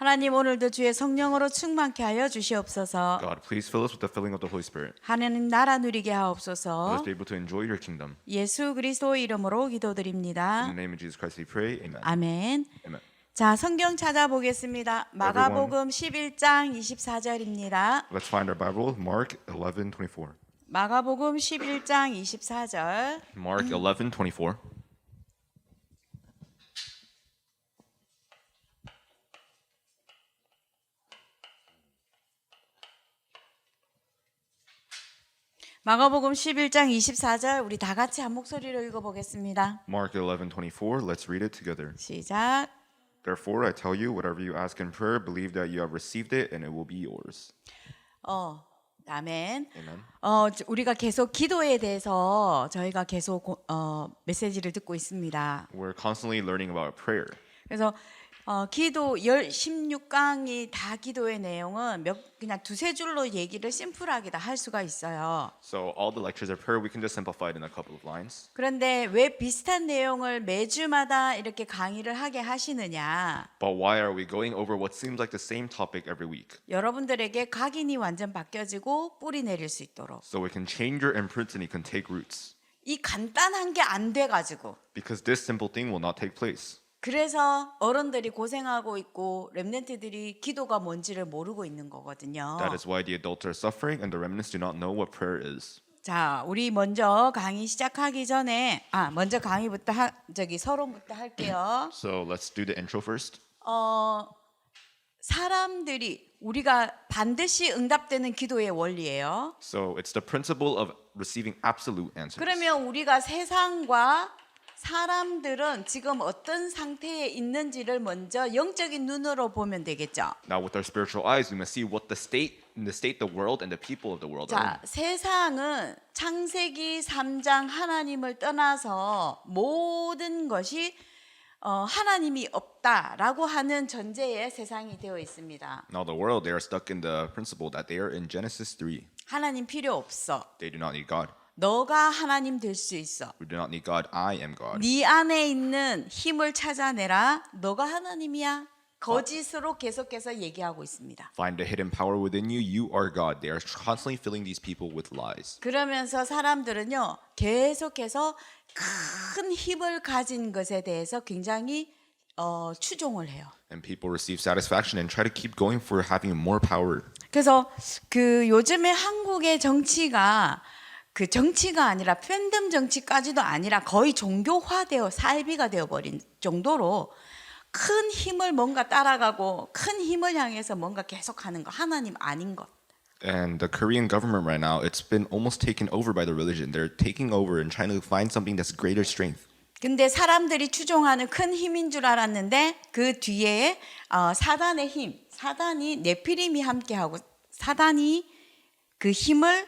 하나님 오늘도 주의 성령으로 충만케 하여 주시옵소서. God, please fill us with the filling of the Holy Spirit. 하나님 나라 누리게 Let 하옵소서. us be able to enjoy your kingdom. 예수 그리스도 이름으로 In 기도드립니다. the name of Jesus Christ we pray. Amen. 아멘. Amen. 자, 성경 찾아보겠습니다. 마가복음 11장 24절입니다. Let's find our Bible, Mark 11:24. 마가복음 11장 24절. Mark 11:24. 마가복음 11장 24절 우리 다 같이 한 목소리로 읽어보겠습니다. Mark 11:24. Let's read it together. 시작. Therefore I tell you, whatever you ask in prayer, believe that you have received it, and it will be yours. 아멘. Amen. 우리가 계속 기도에 대해서 저희가 계속 메시지를 듣고 있습니다. We're constantly learning about prayer. 그래서 기도 16강이 다 기도의 내용은 그냥 두세 줄로 얘기를 심플하게 다 할 수가 있어요. So all the lectures of prayer, we can just simplify it in a couple of lines. 그런데 왜 비슷한 내용을 매주마다 이렇게 강의를 하게 하시느냐? But why are we going over what seems like the same topic every week? 여러분들에게 각인이 완전 바뀌어지고 뿌리 내릴 수 있도록. So it can change your imprint and it can take roots. 이 간단한 게 안 돼 가지고. Because this simple thing will not take place. 그래서 어른들이 고생하고 있고 렘넌트들이 기도가 뭔지를 모르고 있는 거거든요. That is why the adults are suffering and the remnants do not know what prayer is. 자, 우리 먼저 강의 시작하기 전에 먼저 강의부터 서론부터 할게요. So let's do the intro first. 사람들이 우리가 반드시 응답되는 기도의 원리예요. So it's the principle of receiving absolute answers. 그러면 우리가 세상과 사람들은 지금 어떤 상태에 있는지를 먼저 영적인 눈으로 보면 되겠죠. Now with our spiritual eyes, we must see what the state the world and the people of the world are 자, 세상은 창세기 3장 하나님을 떠나서 모든 것이 하나님이 없다라고 하는 전제에 세상이 되어 있습니다. in. Now the world, they are stuck in the principle that they are in Genesis 3. 하나님 필요 없어. They do not need God. 너가 하나님 될 수 있어. We do not need God. I am God. 네 안에 있는 힘을 찾아내라. 너가 하나님이야. 거짓으로 계속해서 얘기하고 있습니다. Find the hidden power within you. You are God. They are constantly filling these people with lies. 그러면서 사람들은요 계속해서 큰 힘을 가진 것에 대해서 굉장히 추종을 해요. And people receive satisfaction and try to keep going for having more power. 그래서 그 요즘에 한국의 정치가 아니라 팬덤 정치까지도 아니라 거의 종교화되어 사이비가 되어버린 정도로 큰 힘을 뭔가 따라가고 큰 힘을 향해서 뭔가 계속하는 거 하나님 아닌 것. And the Korean government right now, it's been almost taken over by the religion. They're taking over and trying to find something that's greater strength. 근데 사람들이 추종하는 큰 힘인 줄 알았는데 그 뒤에 사단의 힘, 사단이 네피림이 함께하고 사단이 그 힘을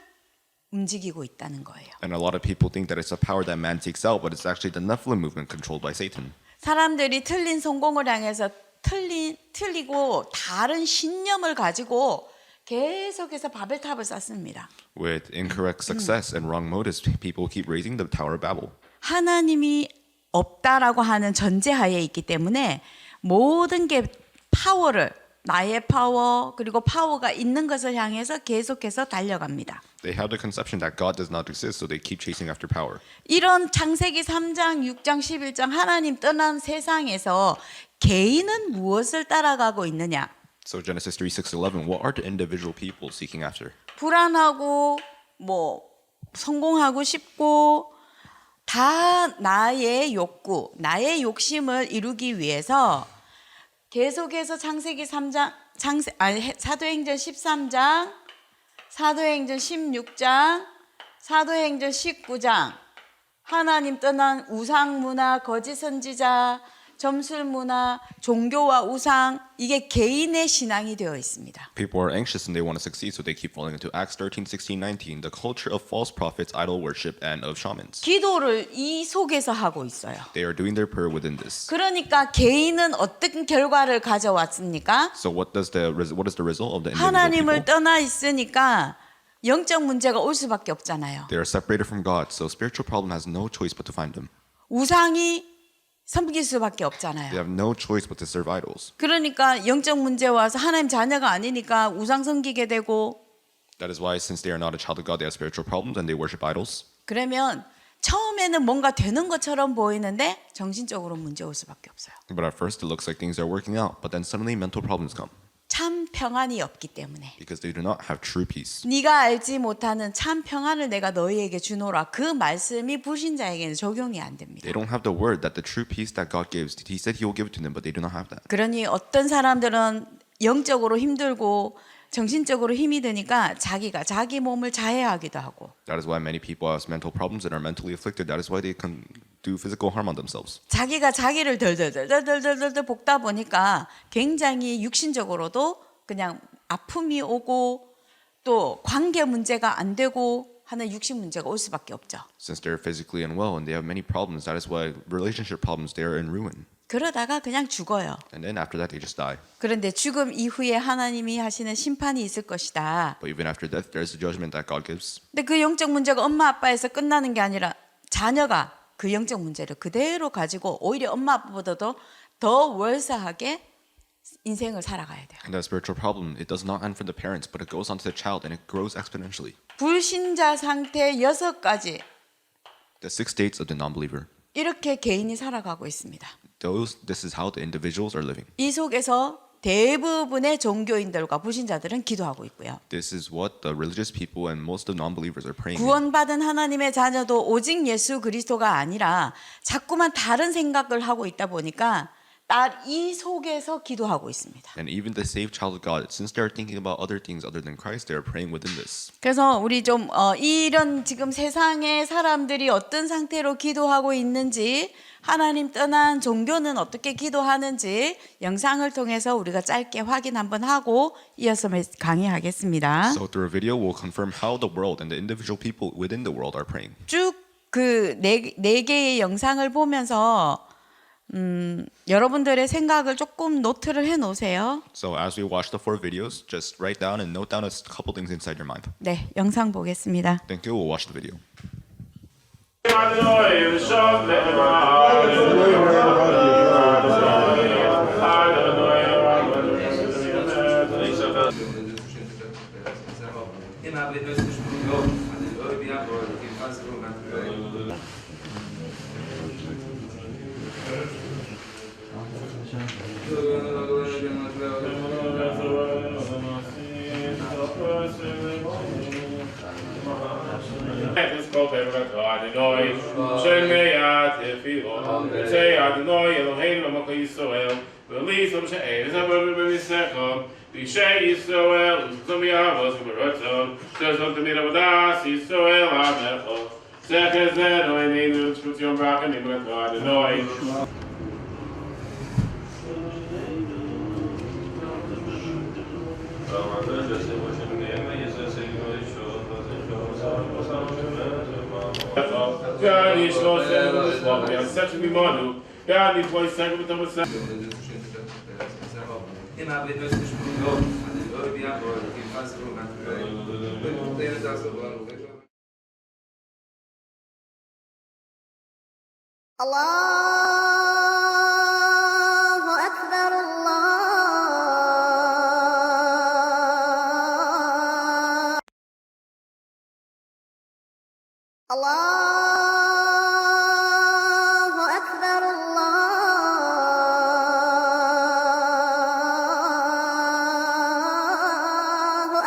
움직이고 있다는 거예요. And a lot of people think that it's a power that man takes out, but it's actually the Nephilim movement controlled by Satan. 사람들이 틀린 성공을 향해서 틀리고 다른 신념을 가지고 계속해서 바벨탑을 쌓습니다. With incorrect success and wrong motives, people keep raising the Tower of Babel. 하나님이 없다라고 하는 전제하에 있기 때문에 모든 게 파워를 나의 파워 그리고 파워가 있는 것을 향해서 계속해서 달려갑니다. They have the conception that God does not exist, so they keep chasing after power. 이런 창세기 3장, 6장, 11장 하나님 떠난 세상에서 개인은 무엇을 따라가고 있느냐? So Genesis 3, 6, 11, what are the individual people seeking after? 불안하고 성공하고 싶고 다 나의 욕구, 나의 욕심을 이루기 위해서 계속해서 창세기 3장, 사도행전 13장, 사도행전 16장, 사도행전 19장 하나님 떠난 우상 문화, 거짓 선지자, 점술 문화, 종교와 우상 이게 개인의 신앙이 되어 있습니다. People are anxious and they want to succeed, so they keep falling into Acts 13, 16, 19, the culture of false prophets, idol worship, and of shamans. 기도를 이 속에서 하고 있어요. They are doing their prayer within this. 그러니까 개인은 어떤 결과를 가져왔습니까? So what is the result of the individual 하나님을 people? 떠나 있으니까 영적 문제가 올 수밖에 없잖아요. They are separated from God, so spiritual problem has no choice but to find Him. 우상이 섬길 수밖에 They 없잖아요. have no choice but to serve idols. 그러니까 영적 문제 와서 하나님 자녀가 아니니까 우상 섬기게 되고 That is why, since they are not a child of God, they have spiritual problems and they worship idols. 그러면 처음에는 뭔가 되는 것처럼 보이는데 정신적으로 문제 올 수밖에 없어요. But at first, it looks like things are working out, but then suddenly mental problems come 참 평안이 없기 때문에 because they do not have true peace. 네가 알지 못하는 참 평안을 내가 너희에게 주노라 그 말씀이 불신자에게는 적용이 안 됩니다. They don't have the word that the true peace that God gives. He said He will give it to them, but they do not have that. 그러니 어떤 사람들은 영적으로 힘들고 정신적으로 힘이 드니까 자기가 자기 몸을 자해하기도 하고 That is why many people have mental problems and are mentally afflicted. That is why they can do physical harm on themselves. 자기가 자기를 덜덜덜덜덜덜 볶다 보니까 굉장히 육신적으로도 그냥 아픔이 오고 또 관계 문제가 안 되고 하는 육신 문제가 올 수밖에 없죠. Since they're physically unwell and they have many problems, that is why relationship problems, they are in ruin. 그러다가 그냥 죽어요. And then after that, they just die. 그런데 죽음 이후에 하나님이 하시는 심판이 있을 것이다. But even after death, there's the judgment that God gives. 근데 그 영적 문제가 엄마 아빠에서 끝나는 게 아니라 자녀가 그 영적 문제를 그대로 가지고 오히려 엄마 아빠보다도 더 월사하게 인생을 살아가야 돼요. And that spiritual problem, it does not end for the parents, but it goes on to the child and it grows exponentially. 불신자 상태 6가지 The 6 states of the non-believer. 이렇게 개인이 살아가고 있습니다. This is how the individuals are living. 이 속에서 대부분의 종교인들과 불신자들은 기도하고 있고요. This is what the religious people and most of non-believers are praying. 구원받은 하나님의 자녀도 오직 예수 그리스도가 아니라 자꾸만 다른 생각을 하고 있다 보니까 이 속에서 기도하고 있습니다. And even the saved child of God, since they are thinking about other things other than Christ, they are praying within this. 그래서 우리 좀 이런 지금 세상의 사람들이 어떤 상태로 기도하고 있는지 하나님 떠난 종교는 어떻게 기도하는지 영상을 통해서 우리가 짧게 확인 한번 하고 이어서 강의하겠습니다. So through a video, we'll confirm how the world and the individual people within the world are praying. 쭉 그 네 개의 영상을 보면서 여러분들의 생각을 조금 노트를 해 놓으세요. So as we watch the 4 videos, just write down and note down a couple things inside your mind. 네, 영상 보겠습니다. Thank you. We'll watch the video. الله أكبر الله أكبر الله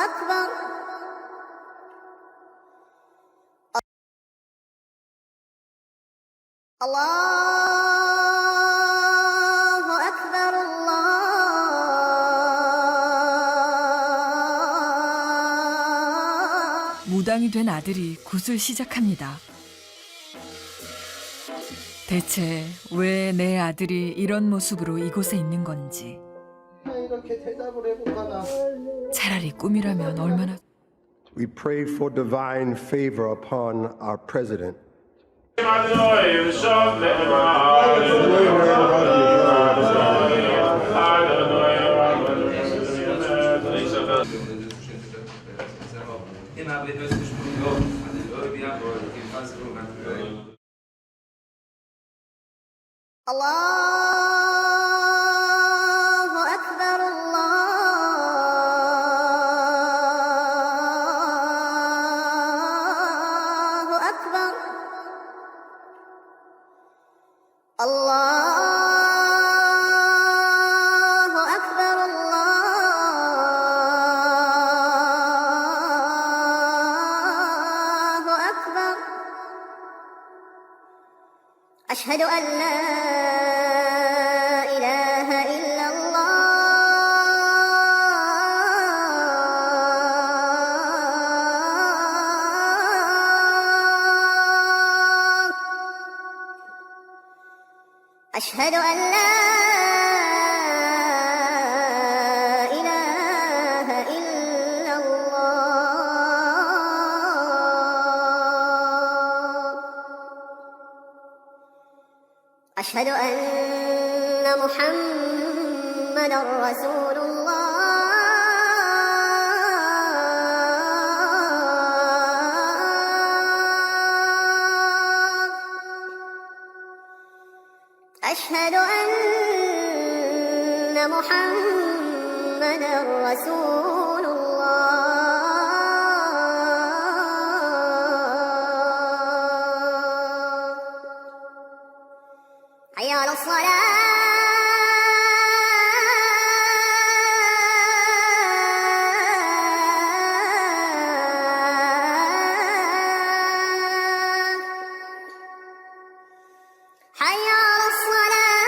أكبر الله أكبر الله 무당이 된 아들이 굿을 시작합니다. 대체 왜 내 아들이 이런 모습으로 이곳에 있는 건지. 이렇게 대답을 해볼까나. 차라리 꿈이라면 얼마나. We pray for divine favor upon our president. الله أكبر الله أكبر الله أكبر الله أكبر أشهد أن لا إله إلا الله أشهد أن لا إله إلا الله أشهد أن محمدا رسول الله أشهد أن محمدا رسول الله حي على الصلاة حي على الصلاة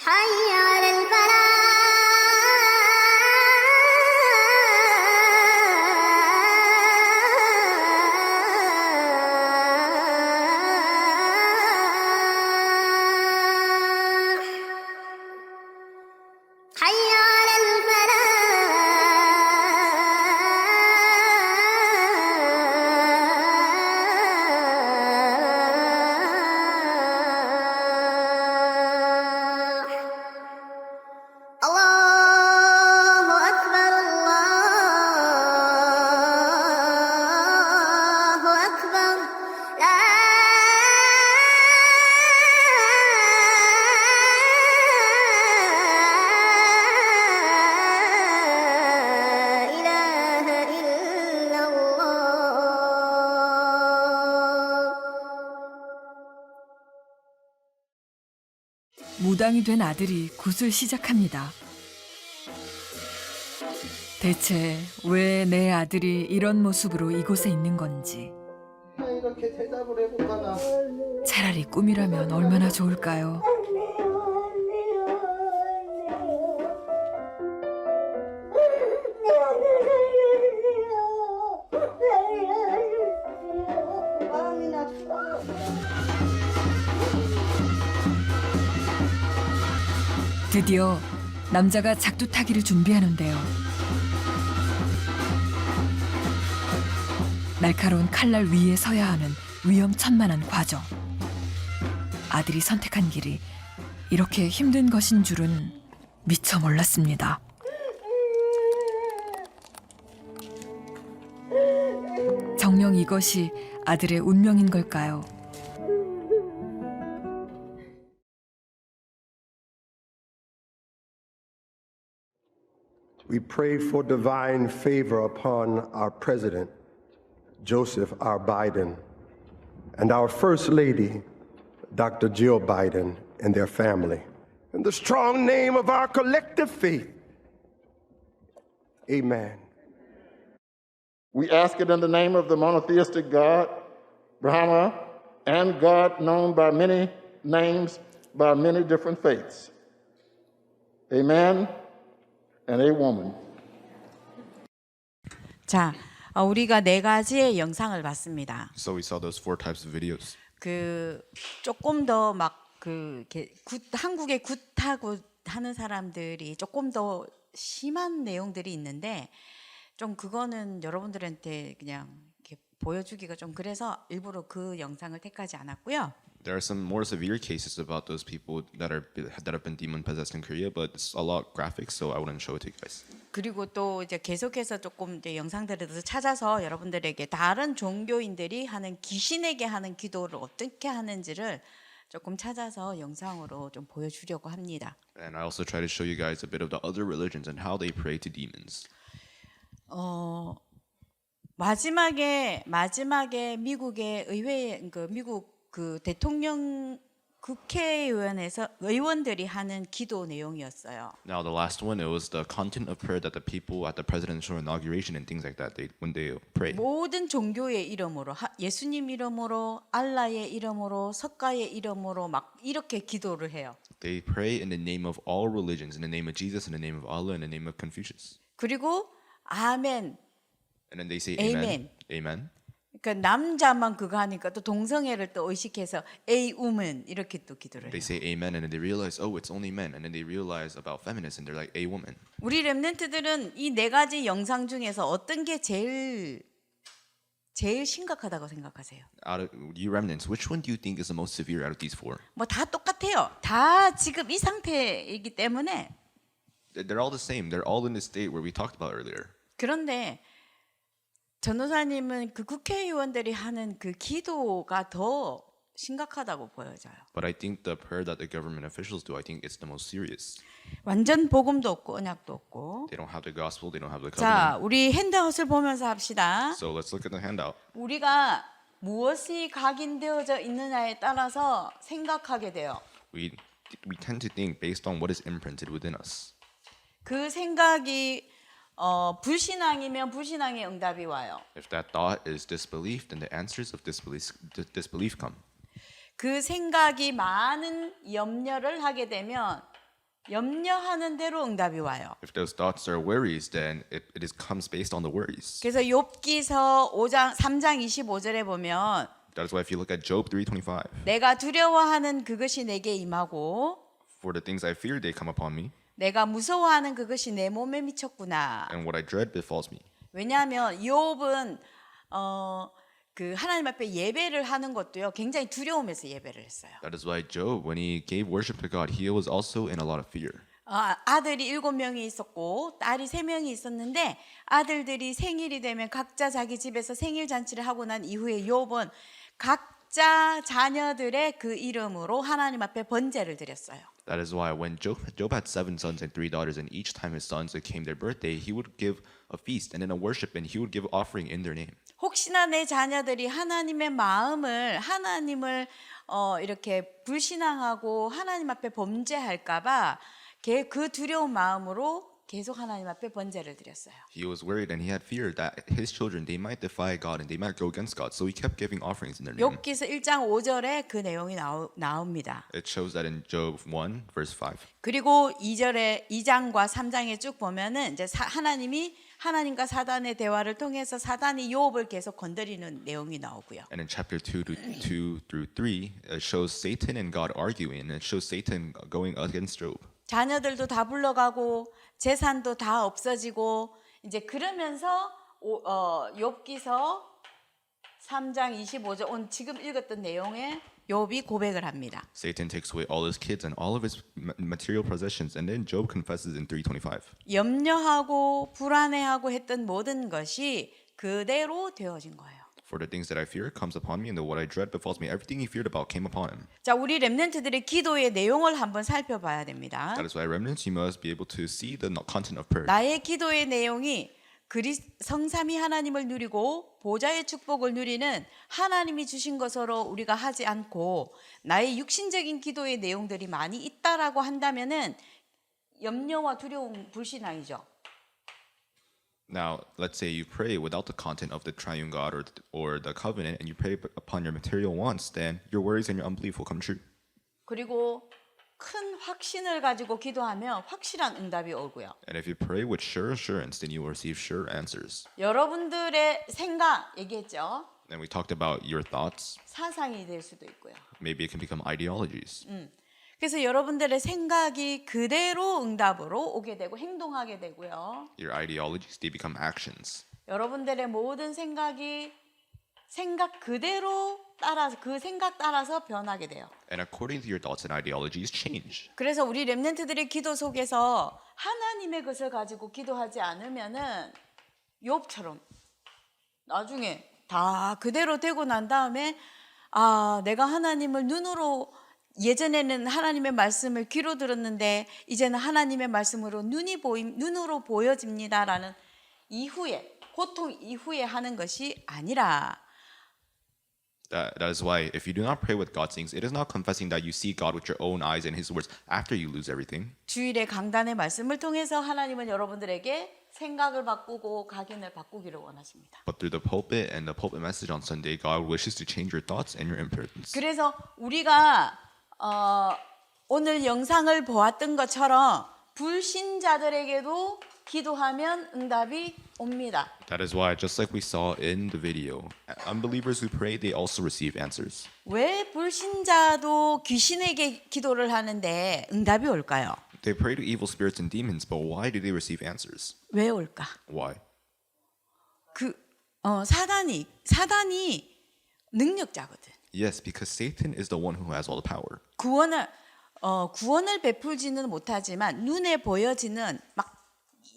حي على الفلاح حي على الفلاح الله أكبر الله أكبر لا إله إلا الله 무당이 된 아들이 굿을 시작합니다. 대체 왜 내 아들이 이런 모습으로 이곳에 있는 건지 이렇게 대답을 해볼까 나. 차라리 꿈이라면 얼마나 좋을까요? 마음이 나쁘다. 드디어 남자가 작두타기를 준비하는데요. 날카로운 칼날 위에 서야 하는 위험천만한 과정. 아들이 선택한 길이 이렇게 힘든 것인 줄은 미처 몰랐습니다. 정녕 이것이 아들의 운명인 걸까요? We pray for divine favor upon our President, Joseph R. Biden, and our First Lady, Dr. Jill Biden, and their family. In the strong name of our collective faith, amen. We ask it in the name of the monotheistic God, Brahma, and God known by many names, by many different faiths. Amen and a woman. 자, 우리가 네 가지의 영상을 봤습니다. So we saw those 4 types of videos. 그 조금 더 막 그 한국에 굿하고 하는 사람들이 조금 더 심한 내용들이 있는데 좀 그거는 여러분들한테 그냥 이렇게 보여주기가 좀 그래서 일부러 그 영상을 택하지 않았고요. There are some more severe cases about those people that have been demon possessed in Korea, but it's a lot graphic, so I wouldn't show it to you guys. 그리고 또 이제 계속해서 조금 이제 영상들을 더 찾아서 여러분들에게 다른 종교인들이 하는 귀신에게 하는 기도를 어떻게 하는지를 조금 찾아서 영상으로 좀 보여주려고 합니다. And I also try to show you guys a bit of the other religions and how they pray to demons. 마지막에 미국의 의회 미국 그 대통령 국회의원에서 의원들이 하는 기도 내용이었어요. Now the last one, it was the content of prayer that the people at the presidential inauguration and things like that, when they pray. 모든 종교의 이름으로 예수님 이름으로 알라의 이름으로 석가의 이름으로 막 이렇게 기도를 해요. They pray in the name of all religions, in the name of Jesus, in the name of Allah, in the name of Confucius. 그리고 아멘. And then they say Amen. amen. Amen. 그러니까 남자만 그거 하니까 또 동성애를 또 의식해서 a woman 이렇게 또 기도를 They 해요. say amen, and then they realize, oh, it's only men. And then they realize about feminists, and they're like, a woman. 우리 렘넌트들은 이 네 가지 영상 중에서 어떤 게 제일 심각하다고 생각하세요? Out of you remnants, which one do you think is the most severe out of these four? 뭐 다 똑같아요. 다 지금 이 상태이기 때문에. They're all the same. They're all in the state where we talked about earlier. 그런데 전도사님은 그 국회의원들이 하는 그 기도가 더 심각하다고 보여져요. But I think the prayer that the government officials do, I think it's the most serious. 완전 복음도 없고 언약도 없고. They don't have the gospel. They don't have the 자, covenant. 우리 핸드아웃을 보면서 합시다. So let's look at the handout. 우리가 무엇이 각인되어져 있느냐에 따라서 생각하게 돼요. We tend to think based on what is imprinted within us. 그 생각이 불신앙이면 불신앙의 응답이 와요. If that thought is disbelief, then the answers of disbelief come. 그 생각이 많은 염려를 하게 되면 염려하는 대로 응답이 와요. If those thoughts are worries, then it comes based on the worries. 그래서 욥기서 3장 25절에 보면 That is why if you look at Job 3:25, 내가 두려워하는 그것이 내게 임하고 for the things I fear, they come upon me, 내가 무서워하는 그것이 내 몸에 미쳤구나. and what I dread befalls me. 왜냐하면 욥은 그 하나님 앞에 예배를 하는 것도요 굉장히 두려움에서 예배를 했어요. That is why Job, when he gave worship to God, he was also in a lot of fear. 아들이 7명이 있었고 딸이 3명이 있었는데 아들들이 생일이 되면 각자 자기 집에서 생일 잔치를 하고 난 이후에 욥은 각자 자녀들의 그 이름으로 하나님 앞에 번제를 드렸어요. That is why when Job had 7 sons and 3 daughters, and each time his sons came their birthday, he would give a feast and then a worship, and he would give offering in their name. 혹시나 내 자녀들이 하나님의 마음을 하나님을 이렇게 불신앙하고 하나님 앞에 범죄할까봐 그 두려운 마음으로 계속 하나님 앞에 번제를 드렸어요. He was worried and he had fear that his children, they might defy God and they might go against God. So he kept giving offerings in their name. 욥기서 1장 5절에 그 내용이 나옵니다. It shows that in Job 1 verse 5. 그리고 2장과 3장에 쭉 보면은 이제 하나님과 사단의 대화를 통해서 사단이 욥을 계속 건드리는 내용이 나오고요. And in chapter 2 through 3, it shows Satan and God arguing, and it shows Satan going against Job. 자녀들도 다 불러가고 재산도 다 없어지고 이제 그러면서 욥기서 3장 25절 오늘 지금 읽었던 내용에 욥이 고백을 합니다. Satan takes away all his kids and all of his material possessions, and then Job confesses in 3:25. 염려하고 불안해하고 했던 모든 것이 그대로 되어진 거예요. For the things that I fear comes upon me, and what I dread befalls me. Everything he feared about came upon him. 자, 우리 렘넌트들의 기도의 내용을 한번 살펴봐야 됩니다. That is why remnants, you must be able to see the content of prayer. 나의 기도의 내용이 성삼위 하나님을 누리고 보좌의 축복을 누리는 하나님이 주신 것으로 우리가 하지 않고 나의 육신적인 기도의 내용들이 많이 있다라고 한다면은 염려와 두려움 불신앙이죠. Now, let's say you pray without the content of the triune God or the covenant, and you pray upon your material wants, then your worries and your unbelief will come true. 그리고 큰 확신을 가지고 기도하면 확실한 응답이 오고요. And if you pray with sure assurance, then you will receive sure answers. 여러분들의 생각 얘기했죠. And we talked about your thoughts. 사상이 될 수도 있고요. Maybe it can become ideologies. 그래서 여러분들의 생각이 그대로 응답으로 오게 되고 행동하게 되고요. Your ideologies, they become actions. 여러분들의 모든 생각 그대로 따라서 그 생각 따라서 변하게 돼요. And according to your thoughts and ideologies, change. 그래서 우리 렘넌트들의 기도 속에서 하나님의 것을 가지고 기도하지 않으면은 욥처럼 나중에 다 그대로 되고 난 다음에 아, 내가 하나님을 눈으로 예전에는 하나님의 말씀을 귀로 들었는데 이제는 하나님의 말씀으로 눈으로 보여집니다라는 이후에 고통 이후에 하는 것이 아니라 That is why if you do not pray with God's things, it is not confessing that you see God with your own eyes and His words after you lose everything. 주일의 강단의 말씀을 통해서 하나님은 여러분들에게 생각을 바꾸고 각인을 바꾸기를 원하십니다. But through the pulpit and the pulpit message on Sunday, God wishes to change your thoughts and your impotence. 그래서 우리가 오늘 영상을 보았던 것처럼 불신자들에게도 기도하면 응답이 옵니다. That is why, just like we saw in the video, unbelievers who pray, they also receive answers. 왜 불신자도 귀신에게 기도를 하는데 응답이 올까요? They pray to evil spirits and demons, but why do they receive answers? 왜 올까? Why? 사단이 능력자거든. Yes, because Satan is the one who has all the power. 구원을 베풀지는 못하지만 눈에 보여지는 막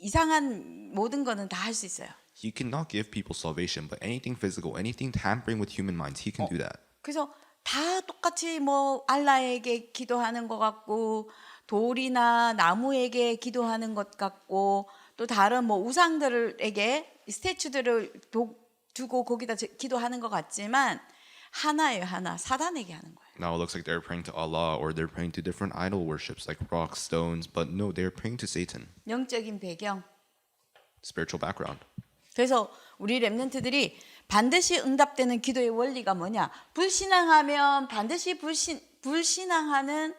이상한 모든 거는 다 할 수 있어요. He cannot give people salvation, but anything physical, anything tampering with human minds, he can do that. 그래서 다 똑같이 뭐 알라에게 기도하는 것 같고 돌이나 나무에게 기도하는 것 같고 또 다른 뭐 우상들에게 스태츄들을 두고 거기다 기도하는 것 같지만 하나예요, 하나. 사단에게 하는 거예요. Now it looks like they're praying to Allah or they're praying to different idol worships like rocks, stones, but no, they're praying to Satan. 영적인 배경. Spiritual background. 그래서 우리 렘넌트들이 반드시 응답되는 기도의 원리가 뭐냐? 불신앙하면 반드시 불신앙하는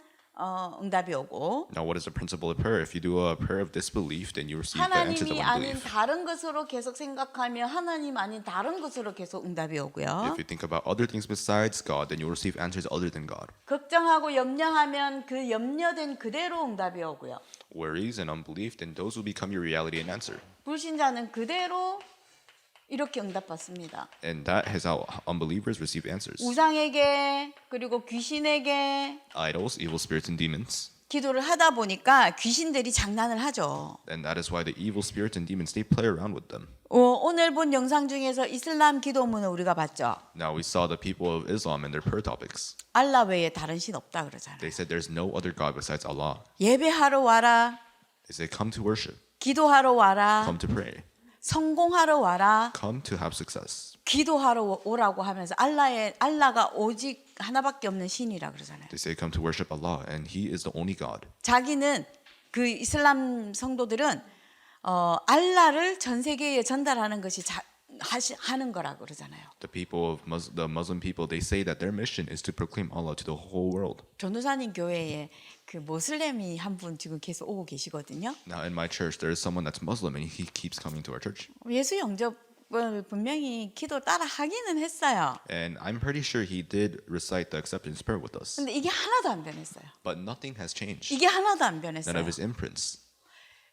응답이 오고 Now what is the principle of prayer? If you do a prayer of disbelief, then you receive the answers of 하나님이 아닌 unbelief. 다른 것으로 계속 생각하면 하나님 아닌 다른 것으로 계속 응답이 오고요. If you think about other things besides God, then you'll receive answers other than God. 걱정하고 염려하면 그 염려된 그대로 응답이 오고요. Worries and unbelief, then those will become your reality and answer. 불신자는 그대로 이렇게 응답받습니다. And that is how unbelievers receive answers. 우상에게 그리고 귀신에게 Idols, evil spirits, and demons. 기도를 하다 보니까 귀신들이 장난을 하죠. And that is why the evil spirits and demons, they play around with them. 오늘 본 영상 중에서 이슬람 기도문을 우리가 봤죠. Now we saw the people of Islam and their prayer topics. 알라 외에 다른 신 없다 그러잖아요. They said there's no other God besides Allah. 예배하러 와라. They say come to worship, 기도하러 와라. come to pray, 성공하러 와라. come to have success. 기도하러 오라고 하면서 알라가 오직 하나밖에 없는 신이라 그러잖아요. They say come to worship Allah and He is the only God. 자기는 그 이슬람 성도들은 알라를 전 세계에 전달하는 것이 하는 거라고 그러잖아요. The Muslim people, they say that their mission is to proclaim Allah to the whole world. 전도사님 교회에 그 모슬렘이 한 분 지금 계속 오고 계시거든요. Now in my church, there is someone that's Muslim and he keeps coming to our church. 예수 영접을 분명히 기도 따라 하기는 했어요. And I'm pretty sure he did recite the acceptance prayer with us. 근데 이게 하나도 안 변했어요. But nothing has changed. 이게 하나도 안 None 변했어요. of his imprints.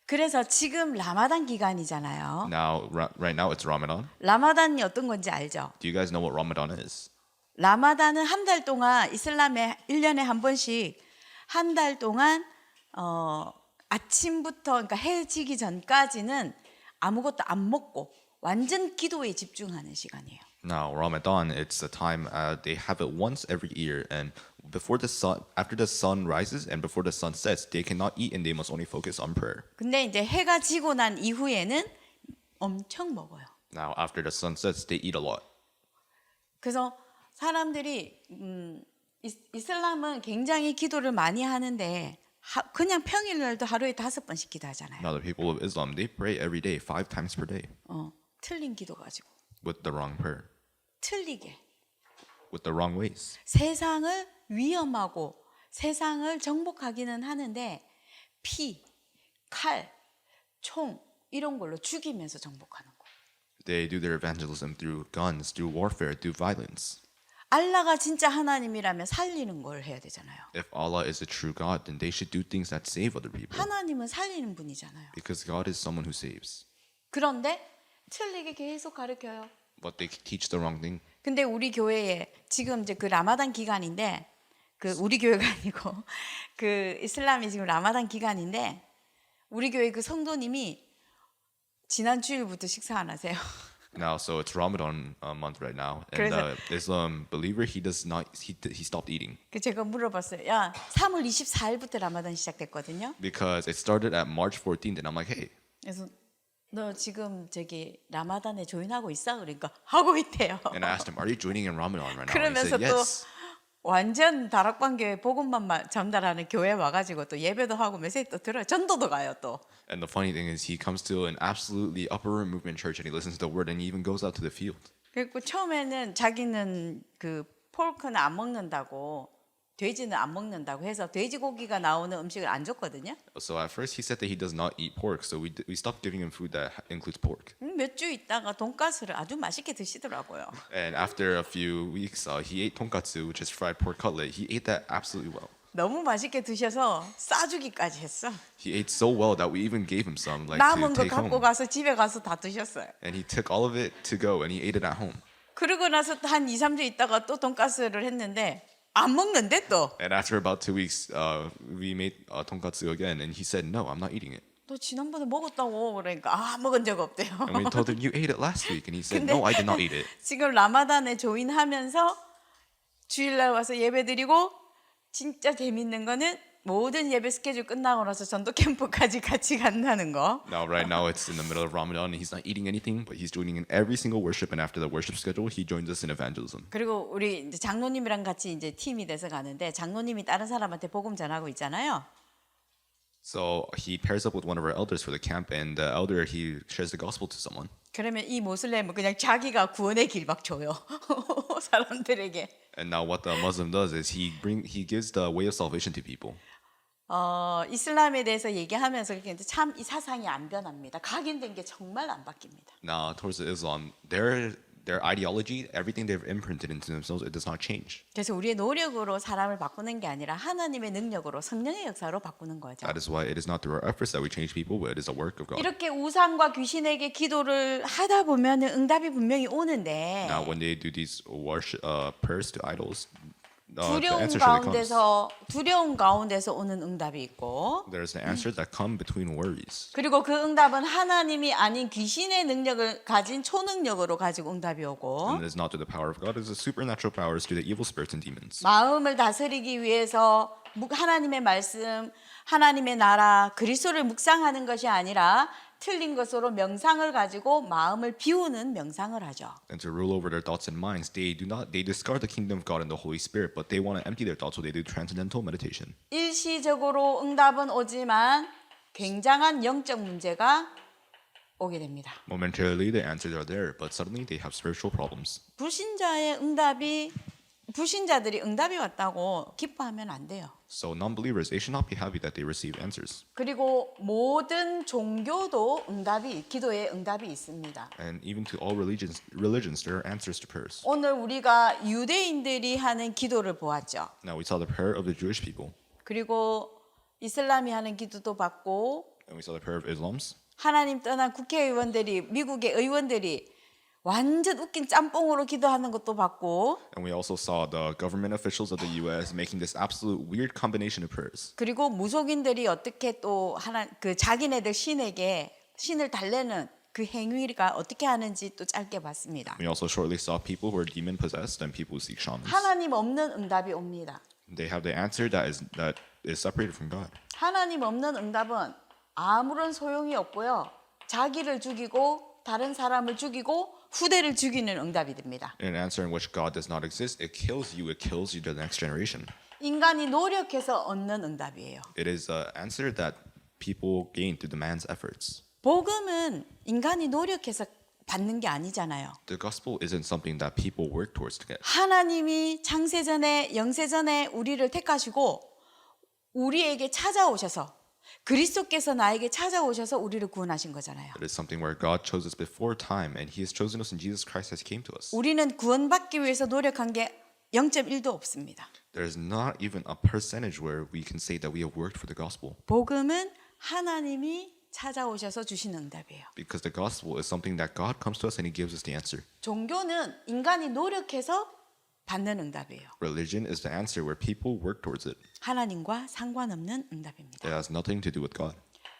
그래서 지금 라마단 기간이잖아요. Now, right now it's Ramadan. 라마단이 어떤 건지 알죠? Do you guys know what Ramadan is? 라마단은 한 달 동안 이슬람에 1년에 한 번씩 한 달 동안 아침부터 그러니까 해 지기 전까지는 아무것도 안 먹고 완전 기도에 집중하는 시간이에요. Now, Ramadan, it's a time they have it once every year, and after the sun rises and before the sun sets, they cannot eat and they must only focus on prayer. 근데 이제 해가 지고 난 이후에는 엄청 먹어요. Now, after the sun sets, they eat a lot. 그래서 사람들이 이슬람은 굉장히 기도를 많이 하는데 그냥 평일날도 하루에 5번씩 기도하잖아요. Now, the people of Islam, they pray every day, 5 times per day, 틀린 기도 가지고 with the wrong prayer, 틀리게 with the wrong ways. 세상을 위험하고 세상을 정복하기는 하는데 피, 칼, 총 이런 걸로 죽이면서 정복하는 거예요. They do their evangelism through guns, through warfare, through violence. 알라가 진짜 하나님이라면 살리는 걸 해야 되잖아요. If Allah is the true God, then they should do things that save other people. 하나님은 살리는 분이잖아요. Because God is someone who saves. 그런데 틀리게 계속 가르쳐요. But they teach the wrong thing. 근데 우리 교회에 지금 이제 그 라마단 기간인데 그 우리 교회가 아니고 그 이슬람이 지금 라마단 기간인데 우리 교회 그 성도님이 지난 주일부터 식사 안 하세요. Now, so it's Ramadan month right now, and 그래서- the Islam believer he stopped eating 그 제가 물어봤어요. 야, 3월 24일부터 라마단 시작됐거든요. because it started at March 14th, and I'm like, hey, 그래서 너 지금 저기 라마단에 조인하고 있어? 그러니까 하고 있대요. and I asked him, are you joining in Ramadan right now? And he 그러면서 said 또 yes. 완전 다락방 교회 복음만 전달하는 교회 와가지고 또 예배도 하고 메시지 또 들어요. 전도도 가요 또. And the funny thing is, he comes to an absolutely upper room movement church, and he listens to the word, and he even goes out to the field. 그리고 처음에는 자기는 그 포크는 안 먹는다고 돼지는 안 먹는다고 해서 돼지고기가 나오는 음식을 안 줬거든요. So at first he said that he does not eat pork, so we stopped giving him food that includes pork. 몇 주 있다가 돈가스를 아주 맛있게 드시더라고요. And after a few weeks, he ate tonkatsu, which is fried pork cutlet. He ate that absolutely well. 너무 맛있게 드셔서 싸주기까지 했어. He ate so well that we even gave him some, like 남은 거 to take 갖고 home. 가서 집에 가서 다 드셨어요. And he took all of it to go, and he ate it at home. 그러고 나서 한 2, 3주 있다가 또 돈가스를 했는데 안 먹는데 또. And after about 2 weeks, we made tonkatsu again, and he said, "No, I'm not eating it." 너 지난번에 먹었다고 그러니까 먹은 적 없대요. And we told him, "You ate it last week," and he said, 근데 "No, I did not eat it." 지금 라마단에 조인하면서 주일날 와서 예배드리고 진짜 재밌는 거는 모든 예배 스케줄 끝나고 나서 전도 캠프까지 같이 간다는 거. Now, right now, it's in the middle of Ramadan, and he's not eating anything, but he's joining in every single worship. And after the worship schedule, he joins us in evangelism. 그리고 우리 이제 장로님이랑 같이 이제 팀이 돼서 가는데 장로님이 다른 사람한테 복음 전하고 있잖아요. So he pairs up with one of our elders for the camp, and the elder he shares the gospel to someone. 그러면 이 모슬렘은 그냥 자기가 구원의 길 막 줘요. 사람들에게. And now, what the Muslim does is he gives the way of salvation to people. 이슬람에 대해서 얘기하면서 그렇게 참 이 사상이 안 변합니다. 각인된 게 정말 안 바뀝니다. Now, towards the Islam, their ideology, everything they've imprinted into themselves, it does not change. 그래서 우리의 노력으로 사람을 바꾸는 게 아니라 하나님의 능력으로 성령의 역사로 바꾸는 거죠. That is why it is not through our efforts that we change people, but it is a work of God. 이렇게 우상과 귀신에게 기도를 하다 보면 응답이 분명히 오는데 Now, when they do these worship prayers to idols, the 두려움 answer surely comes. 두려움 가운데서 오는 응답이 있고 There's an answer that come between worries. 그리고 그 응답은 하나님이 아닌 귀신의 능력을 가진 초능력으로 가지고 응답이 오고 And it is not through the power of God, it is the supernatural powers through the evil spirits and demons. 마음을 다스리기 위해서 하나님의 말씀, 하나님의 나라, 그리스도를 묵상하는 것이 아니라 틀린 것으로 명상을 가지고 마음을 비우는 명상을 하죠. And to rule over their thoughts and minds, they discard the kingdom of God and the Holy Spirit, but they want to empty their thoughts, so they do transcendental meditation. 일시적으로 응답은 오지만 굉장한 영적 문제가 오게 됩니다. Momentarily, the answers are there, but suddenly they have spiritual problems. 불신자들이 응답이 왔다고 기뻐하면 안 돼요. So non-believers, they should not be happy that they receive answers. 그리고 모든 종교도 기도에 응답이 있습니다. And even to all religions, there are answers to prayers. 오늘 우리가 유대인들이 하는 기도를 보았죠. Now we saw the prayer of the Jewish people, 그리고 이슬람이 하는 기도도 받고 and we saw the prayer of Islams. 하나님 떠난 국회의원들이 미국의 의원들이 완전 웃긴 짬뽕으로 기도하는 것도 봤고 And we also saw the government officials of the U.S. making this absolute weird combination of prayers. 그리고 무속인들이 어떻게 또 자기네들 신을 달래는 그 행위가 어떻게 하는지 또 짧게 봤습니다. We also shortly saw people who are demon possessed and people who seek shamans. 하나님 없는 응답이 옵니다. They have the answer that is separated from God. 하나님 없는 응답은 아무런 소용이 없고요. 자기를 죽이고 다른 사람을 죽이고 후대를 죽이는 응답이 됩니다. In an answer in which God does not exist, it kills you to the next generation. 인간이 노력해서 얻는 응답이에요. It is an answer that people gain through the man's efforts. 복음은 인간이 노력해서 받는 게 아니잖아요. The gospel isn't something that people work towards to get. 하나님이 창세전에 영세전에 우리를 택하시고 우리에게 찾아오셔서 그리스도께서 나에게 찾아오셔서 우리를 구원하신 거잖아요. It is something where God chose us before time, and He has chosen us in Jesus Christ as He came to us. 우리는 구원받기 위해서 노력한 게 0.1도 없습니다. There is not even a percentage where we can say that we have worked for the gospel. 복음은 하나님이 찾아오셔서 주시는 응답이에요. Because the gospel is something that God comes to us and He gives us the answer. 종교는 인간이 노력해서 받는 응답이에요. Religion is the answer where people work towards it. 하나님과 상관없는 응답입니다. It has nothing to do with God.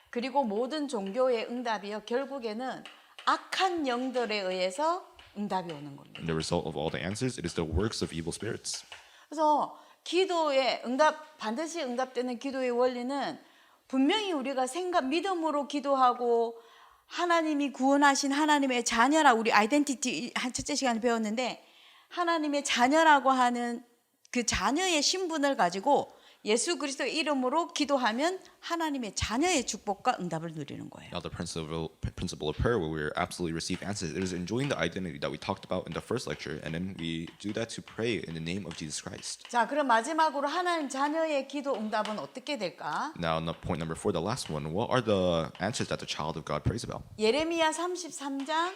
그리고 모든 종교의 응답이요, 결국에는 악한 영들에 의해서 응답이 오는 겁니다. And the result of all the answers, it is the works of evil spirits. 그래서 기도의 응답, 반드시 응답되는 기도의 원리는 분명히 우리가 믿음으로 기도하고 하나님이 구원하신 하나님의 자녀라, 우리 아이덴티티 한 첫째 시간에 배웠는데, 하나님의 자녀라고 하는 그 자녀의 신분을 가지고 예수 그리스도의 이름으로 기도하면 하나님의 자녀의 축복과 응답을 누리는 거예요. Now the principle of prayer where we absolutely receive answers, it is enjoying the identity that we talked about in the first lecture, and then we do that to pray in the name of Jesus Christ. 자, 그럼 마지막으로 하나님 자녀의 기도 응답은 어떻게 될까? Now, point number 4, the last one, what are the answers that the child of God prays about? 예레미야 33장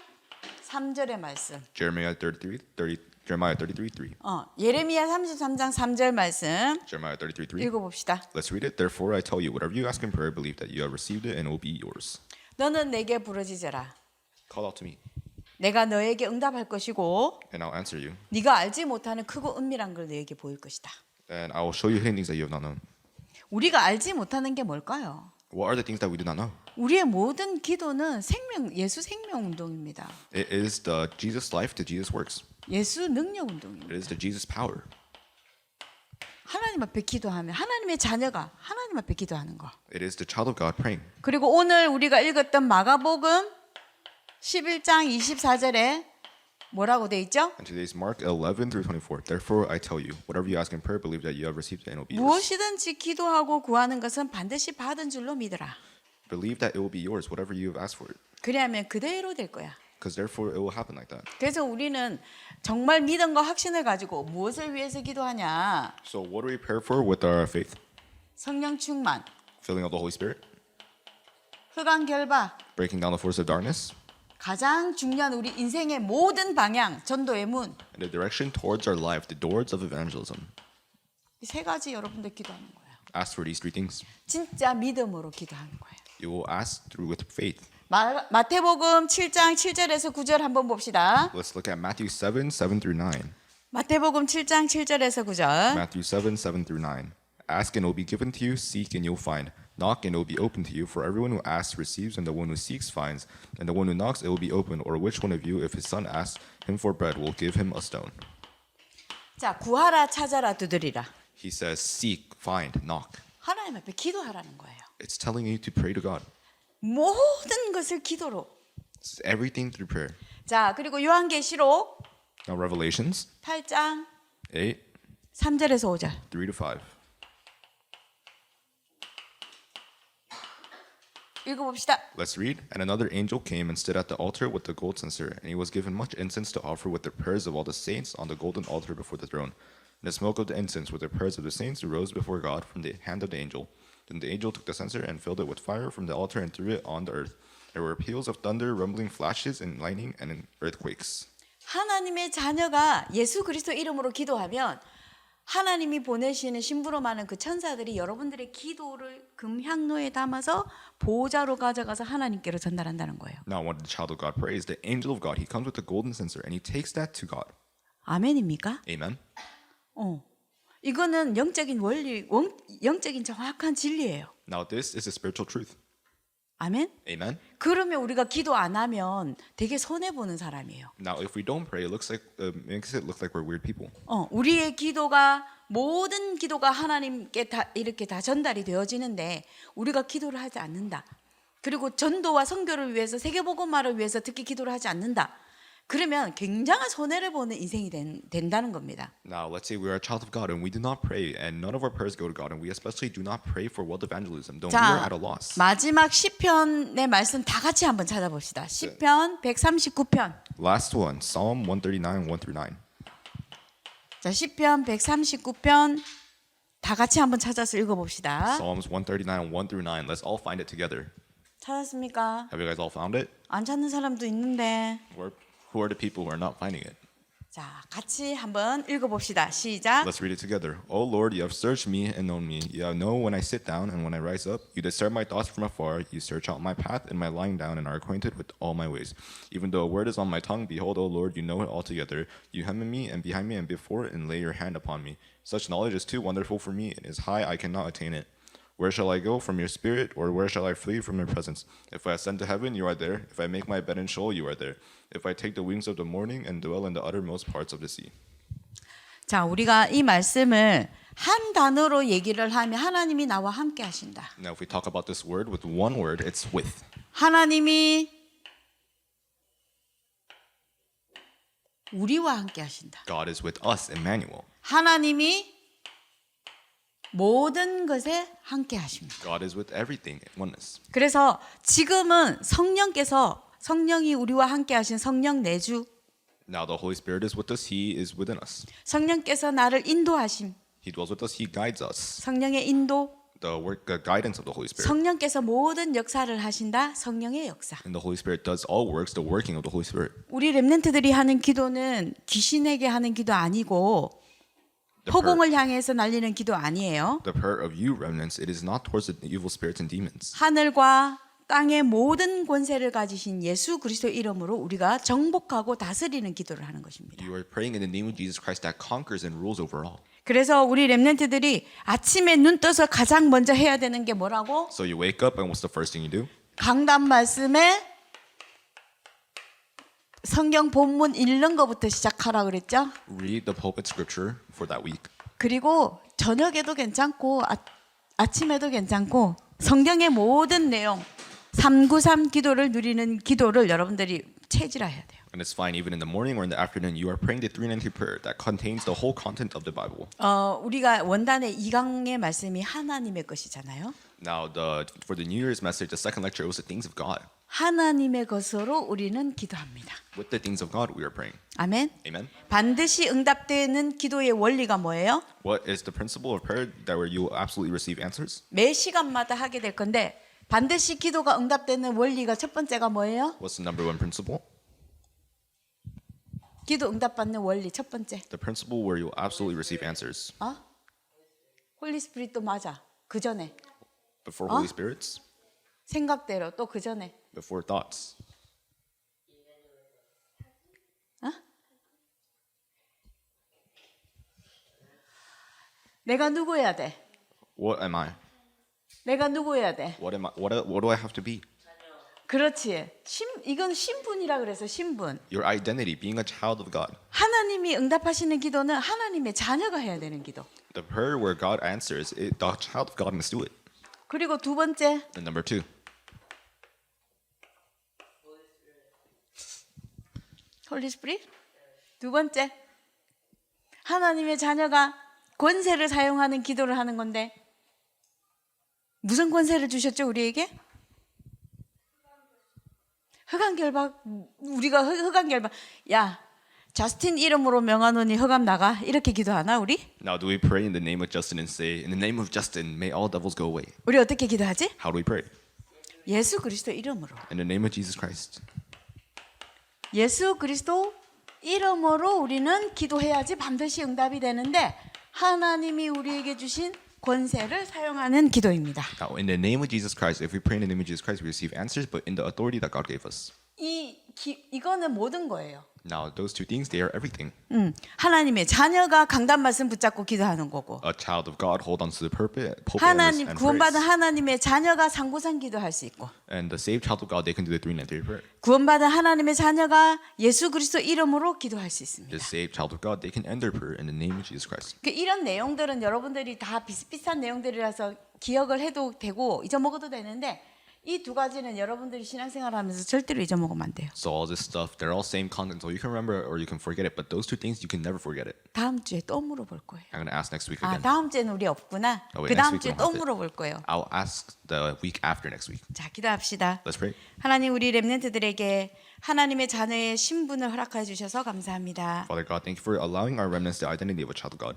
3절의 말씀. Jeremiah 33:3. 예레미야 33장 3절 말씀 Jeremiah 33:3. 읽어봅시다. Let's read it. Therefore I tell you, whatever you ask in prayer, believe that you have received it and it will be yours. 너는 내게 부르짖어라. Call out to me, 내가 너에게 응답할 것이고 and I'll answer you, 네가 알지 못하는 크고 은밀한 걸 너에게 보일 것이다. and I will show you hidden things that you have not known. 우리가 알지 못하는 게 뭘까요? What are the things that we do not know? 우리의 모든 기도는 예수 생명 운동입니다. It is the Jesus life to Jesus works. 예수 능력 운동입니다. It is the Jesus power. 하나님 앞에 기도하면 하나님의 자녀가 하나님 앞에 기도하는 거. It is the child of God praying. 그리고 오늘 우리가 읽었던 마가복음 11장 24절에 뭐라고 돼 있죠? And today's Mark 11-24. Therefore I tell you, whatever you ask in prayer, believe that you have received it and it will be yours. 무엇이든지 기도하고 구하는 것은 반드시 받은 줄로 믿으라. Believe that it will be yours, whatever you have asked for it. 그래야면 그대로 될 거야. Because therefore it will happen like that. 그래서 우리는 정말 믿음과 확신을 가지고 무엇을 위해서 기도하냐? So what do we pray for with our faith? 성령 충만, Filling of the Holy Spirit, 흑암 결박, breaking down the force of darkness, 가장 중요한 우리 인생의 모든 방향, 전도의 문. and the direction towards our life, the doors of evangelism. 이 세 가지 여러분들 기도하는 거예요. Ask for these three things. 진짜 믿음으로 기도하는 거예요. You will ask through with faith. 마태복음 7장 7절에서 9절 한번 봅시다. Let's look at Matthew 7:7-9. 마태복음 7장 7절에서 9절. Matthew 7:7-9. Ask and it will be given to you, seek and you'll find. Knock and it will be open to you, for everyone who asks receives, and the one who seeks finds, and the one who knocks it will be open. Or which one of you, if his son asks him for bread, will give him a stone? 자, 구하라, 찾아라, 두드리라. He says, seek, find, knock. 하나님 앞에 기도하라는 거예요. It's telling you to pray to God. 모든 것을 기도로. It's everything through prayer. 자, 그리고 요한계시록 Now Revelations 8장 8, 3절에서 5절. 3-5. 읽어봅시다. Let's read. And another angel came and stood at the altar with the gold censer, and he was given much incense to offer with the prayers of all the saints on the golden altar before the throne. And the smoke of the incense with the prayers of the saints rose before God from the hand of the angel. Then the angel took the censer and filled it with fire from the altar and threw it on the earth. There were peals of thunder, rumbling flashes, and lightning, and earthquakes. 하나님의 자녀가 예수 그리스도 이름으로 기도하면 하나님이 보내시는 심부름 많은 그 천사들이 여러분들의 기도를 금향로에 담아서 보좌로 가져가서 하나님께로 전달한다는 거예요. Now, when the child of God prays, the angel of God, he comes with the golden censer, and he takes that to God. 아멘입니까? Amen. 이거는 영적인 원리, 영적인 정확한 진리예요. Now, this is a spiritual truth. 아멘? Amen. 그러면 우리가 기도 안 하면 되게 손해 보는 사람이에요. Now, if we don't pray, it makes it look like we're weird people. 우리의 기도가 모든 기도가 하나님께 다 이렇게 다 전달이 되어지는데 우리가 기도를 하지 않는다. 그리고 전도와 선교를 위해서 세계복음화를 위해서 특히 기도를 하지 않는다. 그러면 굉장한 손해를 보는 인생이 된다는 겁니다. Now, let's say we are a child of God and we do not pray, and none of our prayers go to God, and we especially do not pray for world evangelism. Then we are 자, at a loss. 마지막 시편의 말씀 다 같이 한번 찾아봅시다. 시편 139편. Last one, Psalm 139, 1-9. 자, 시편 139편 다 같이 한번 찾아서 읽어봅시다. Psalms 139, 1-9. Let's all find it together. 찾았습니까? Have you guys all found it? 안 찾는 사람도 있는데 Who are the people who are not finding it? 자, 같이 한번 읽어봅시다. 시작. Let's read it together. O Lord, you have searched me and known me. You know when I sit down and when I rise up. You discern my thoughts from afar. You search out my path and my lying down and are acquainted with all my ways. Even though a word is on my tongue, behold, O Lord, you know it altogether. You hem me and behind me and before and lay your hand upon me. Such knowledge is too wonderful for me. It is high, I cannot attain it. Where shall I go from your spirit, or where shall I flee from your presence? If I ascend to heaven, you are there. If I make my bed in Sheol, you are there. If I take the wings of the morning and dwell in the uttermost parts of the sea. 자, 우리가 이 말씀을 한 단어로 얘기를 하면 하나님이 나와 함께 하신다. Now, if we talk about this word with one word, it's with. 하나님이 우리와 함께 하신다. God is with us, Emmanuel. 하나님이 모든 것에 함께 하십니다. God is with everything, oneness. 그래서 지금은 성령이 우리와 함께 하신 성령 내주, Now the Holy Spirit is with us, He is within us. 성령께서 나를 인도하심, He dwells with us, He guides us. 성령의 인도, The guidance of the Holy Spirit. 성령께서 모든 역사를 하신다. 성령의 역사. And the Holy Spirit does all works, the working of the Holy Spirit. 우리 렘넌트들이 하는 기도는 귀신에게 하는 기도 아니고 허공을 향해서 날리는 기도 아니에요. The prayer of you, remnants, it is not towards the evil spirits and demons. 하늘과 땅의 모든 권세를 가지신 예수 그리스도 이름으로 우리가 정복하고 다스리는 기도를 하는 것입니다. You are praying in the name of Jesus Christ that conquers and rules over all. 그래서 우리 렘넌트들이 아침에 눈 떠서 가장 먼저 해야 되는 게 뭐라고? So you wake up and what's the first thing you do? 강단 말씀에 성경 본문 읽는 것부터 시작하라 그랬죠? Read the pulpit scripture for that week. 그리고 저녁에도 괜찮고 아침에도 괜찮고 성경의 모든 내용 393 기도를 누리는 기도를 여러분들이 체질화해야 돼요. And it's fine even in the morning or in the afternoon. You are praying the 390 prayer that contains the whole content of the Bible. 우리가 원단의 2강의 말씀이 하나님의 것이잖아요. Now, for the New Year's message, the second lecture, it was the things of God. 하나님의 것으로 우리는 기도합니다. With the things of God, we are praying. 아멘. Amen. 반드시 응답되는 기도의 원리가 뭐예요? What is the principle of prayer that where you will absolutely receive answers? 매 시간마다 하게 될 건데 반드시 기도가 응답되는 원리가 첫 번째가 뭐예요? What's the number one principle? 기도 응답받는 원리 첫 번째. The principle where you will absolutely receive answers. 홀리 스피릿도 맞아. 그 전에 Before Holy Spirits, 생각대로 또 그 전에. before thoughts. 내가 누구여야 돼? What am I? 내가 누구여야 돼? What am I? What do I have to be? 그렇지. 이건 신분이라 그래서 신분. Your identity, being a child of God. 하나님이 응답하시는 기도는 하나님의 자녀가 해야 되는 기도. The prayer where God answers, the child of God must do it. 그리고 두 번째, And number two, 홀리 스피릿. 두 번째, 하나님의 자녀가 권세를 사용하는 기도를 하는 건데 무슨 권세를 주셨죠 우리에게? 흑암결박. 우리가 흑암결박. 야, 저스틴 이름으로 명하노니 흑암 나가. 이렇게 기도하나 우리? now do we pray in the name of Justin and say, in the name of Justin, may all devils go away? 우리 어떻게 기도하지? How do we pray? 예수 그리스도 이름으로. In the name of Jesus Christ. 예수 그리스도 이름으로 우리는 기도해야지 반드시 응답이 되는데 하나님이 우리에게 주신 권세를 사용하는 기도입니다. Now, in the name of Jesus Christ, if we pray in the name of Jesus Christ, we receive answers, but in the authority that God gave us. 이거는 모든 거예요. Now, those two things, they are everything. 하나님의 자녀가 강단 말씀 붙잡고 기도하는 거고 A child of God hold on to the pulpit 하나님 and 구원받은 praise. 하나님의 자녀가 상고상 기도할 수 있고 And the saved child of God, they can do the 393 prayer. 구원받은 하나님의 자녀가 예수 그리스도 이름으로 기도할 수 있습니다. The saved child of God, they can end their prayer in the name of Jesus Christ. 이런 내용들은 여러분들이 다 비슷비슷한 내용들이라서 기억을 해도 되고 잊어먹어도 되는데 이 두 가지는 여러분들이 신앙생활하면서 절대로 잊어먹으면 안 돼요. So all this stuff, they're all same content, so you can remember or you can forget it. But those two things, you can never forget it. 다음 주에 또 물어볼 거예요. I'm going to ask next week 아, again. 다음 주에는 우리 없구나. Oh, wait, 그 다음 next 주에 week we 또 don't have it. 물어볼 거예요. I'll ask the week after next week. 자, 기도합시다. Let's pray. 하나님 우리 렘넌트들에게 하나님의 자녀의 신분을 허락해 주셔서 감사합니다. Father God, thank you for allowing our remnants the identity of a child of God.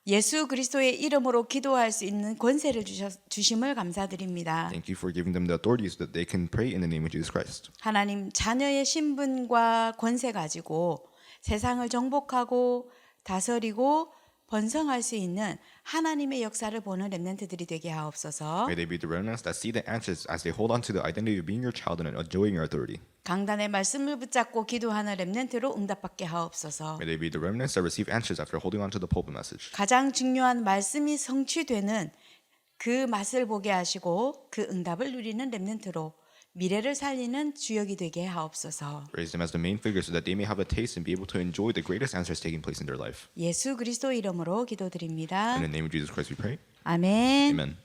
예수 그리스도의 이름으로 기도할 수 있는 권세를 주심을 감사드립니다. Thank you for giving them the authority so that they can pray in the name of Jesus Christ. 하나님 자녀의 신분과 권세 가지고 세상을 정복하고 다스리고 번성할 수 있는 하나님의 역사를 보는 렘넌트들이 되게 하옵소서. May they be the remnants that see the answers as they hold on to the identity of being your child and enjoying your authority. 강단의 말씀을 붙잡고 기도하는 렘넌트로 응답받게 하옵소서. May they be the remnants that receive answers after holding on to the pulpit message. 가장 중요한 말씀이 성취되는 그 맛을 보게 하시고 그 응답을 누리는 렘넌트로 미래를 살리는 주역이 되게 하옵소서. Raise them as the main figure so that they may have a taste and be able to enjoy the greatest answers taking place in their life. 예수 그리스도 이름으로 기도드립니다. In the name of Jesus Christ we pray. 아멘. Amen.